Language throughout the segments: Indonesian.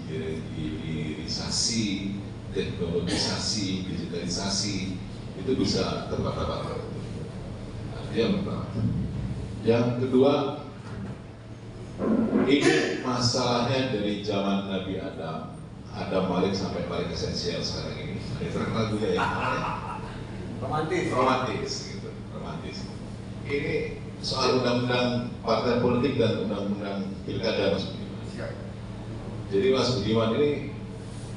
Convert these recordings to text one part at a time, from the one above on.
hilirisasi, teknologisasi, digitalisasi itu bisa terbata-bata. Yang pertama. Yang kedua, ini masalahnya dari zaman Nabi Adam paling sampai paling esensial sekarang ini. Ini terkenal juga ya. Romantis gitu, romantis. Ini soal undang-undang partai politik dan undang-undang pilkada, Mas Budiman. Jadi Mas Budiman ini,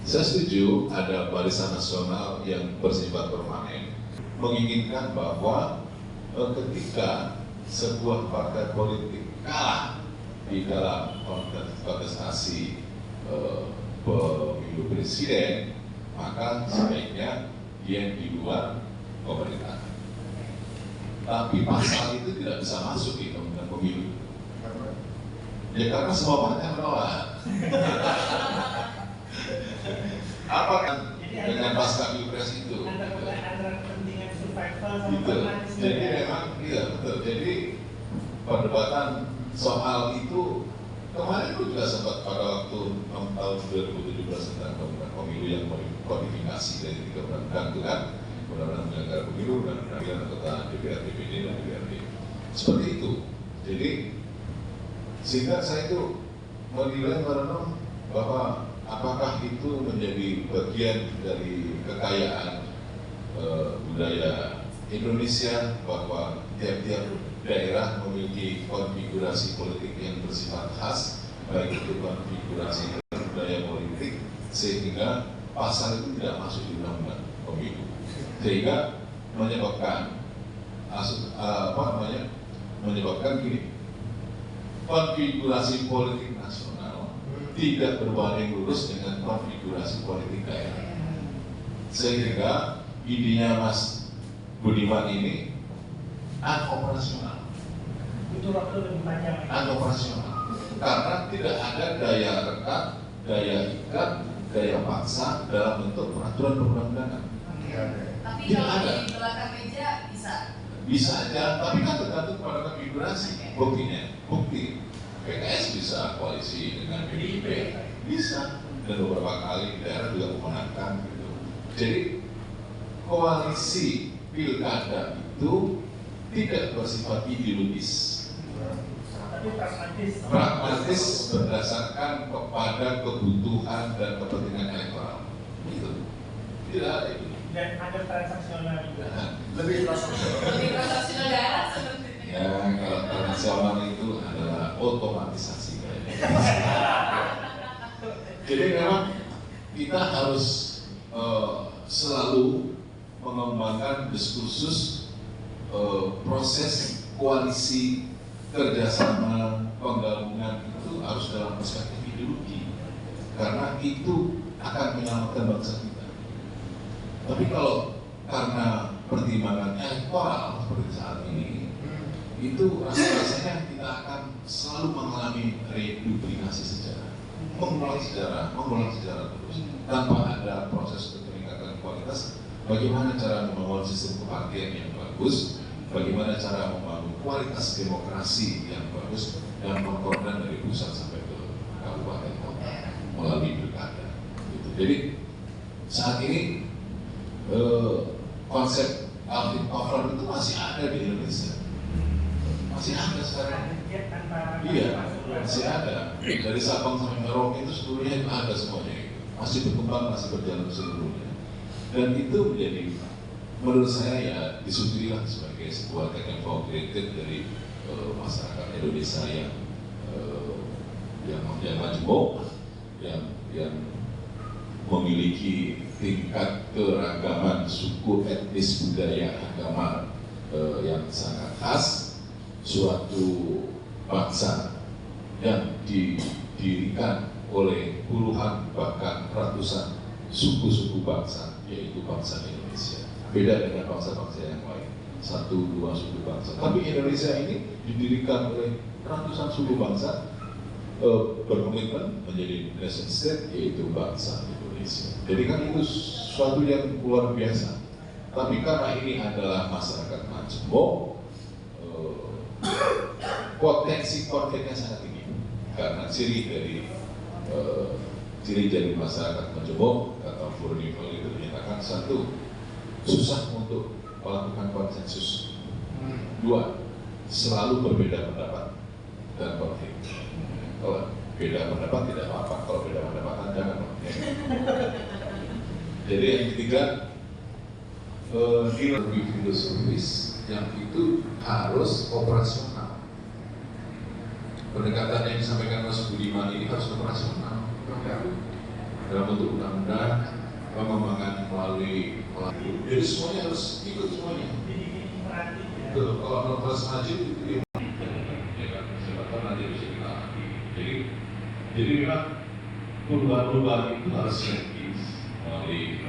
saya setuju ada barisan nasional yang bersifat permanen, menginginkan bahwa ketika sebuah partai politik kalah di dalam kontestasi pemilu presiden, maka sebaiknya dia di luar pemerintah. Tapi pasal itu tidak bisa masuk di undang-undang pemilu. Ya karena semua partai menolak. Apa kan dengan pasca pilpres itu? Antara kepentingan survival sama Gitu. pragmatis. Jadi memang iya betul. Jadi perdebatan soal itu kemarin itu juga sempat pada waktu tahun 2017 tentang undang-undang pemilu yang modifikasi dari 3 undang-undang itu kan, undang-undang penyelenggara pemilu dan pemilihan anggota DPR, DPD dan DPRD. Seperti itu. Jadi sehingga saya itu menilai merenung bahwa apakah itu menjadi bagian dari kekayaan budaya Indonesia, bahwa tiap-tiap daerah memiliki konfigurasi politik yang bersifat khas, baik itu konfigurasi budaya politik, sehingga pasal itu tidak masuk di undang-undang pemilu, sehingga menyebabkan menyebabkan gini, konfigurasi politik nasional tidak berbanding lurus dengan konfigurasi politik daerah, sehingga idenya Mas Budiman ini unoperasional. Butuh waktu lebih panjang. Unoperasional. Karena tidak ada daya rekat, daya ikat, daya paksa dalam bentuk peraturan perundang-undangan. Tapi Tidak kalau ada. di belakang meja bisa. Bisa aja, tapi kan tergantung pada konfigurasi. Bukti PKS bisa koalisi dengan PDIP, bisa, dan beberapa kali di daerah juga memenangkan gitu. Jadi koalisi pilkada itu tidak bersifat ideologis, Tapi pragmatis berdasarkan kepada kebutuhan dan kepentingan elektoral. Itu tidak ada itu. dan ada transaksional juga. Lebih Transaksional daerah seperti itu. ya kalau transaksional itu adalah otomatisasi kayaknya. Jadi memang kita harus selalu mengembangkan diskursus proses koalisi, kerjasama, penggabungan itu harus dalam perspektif ideologi, karena itu akan menyelamatkan bangsa kita. Tapi kalau karena pertimbangan elektoral seperti saat ini, itu rasanya kita akan selalu mengalami reduplikasi sejarah, mengulang sejarah terus tanpa ada proses peningkatan kualitas. Bagaimana cara membangun sistem kepartian yang bagus, bagaimana cara membangun kualitas demokrasi yang bagus dan mengkoordinat dari pusat sampai ke kabupaten kota melalui pilkada. Gitu. Jadi saat ini konsep Alvin Toffler itu masih ada di Indonesia, masih ada sekarang. Iya, masih ada. Dari Sabang sampai Merauke itu seluruhnya ada semuanya, masih berkembang, masih berjalan seluruhnya. Dan itu menjadi, menurut saya ya disuturilah sebagai sebuah take and for granted dari masyarakat Indonesia yang majmuk, yang memiliki tingkat keragaman suku, etnis, budaya, agama yang sangat khas, suatu bangsa yang didirikan oleh puluhan bahkan ratusan suku-suku bangsa, yaitu bangsa Indonesia. Beda dengan bangsa-bangsa yang lain, 1-2 suku bangsa. Tapi Indonesia ini didirikan oleh ratusan suku bangsa berkomitmen menjadi nation state, yaitu bangsa Indonesia. Jadi kan itu sesuatu yang luar biasa. Tapi karena ini adalah masyarakat majemuk, potensi konfliknya sangat tinggi karena ciri ciri dari masyarakat majemuk atau Furnifel itu menyatakan satu, susah untuk melakukan konsensus. Dua, selalu berbeda pendapat dan konflik. Kalau beda pendapat tidak apa-apa, kalau beda pendapatan jangan. Jadi yang ketiga, lebih filosofis yang itu harus operasional. Pendekatan yang disampaikan Mas Budiman ini harus operasional. Dalam bentuk undang-undang, pengembangan melalui jadi semuanya harus ikut semuanya. Dididik ya. Betul, kalau kelas maju itu ya kan, siapa tahu nanti bisa kita latih. Jadi memang perubahan-perubahan itu harus selektif melalui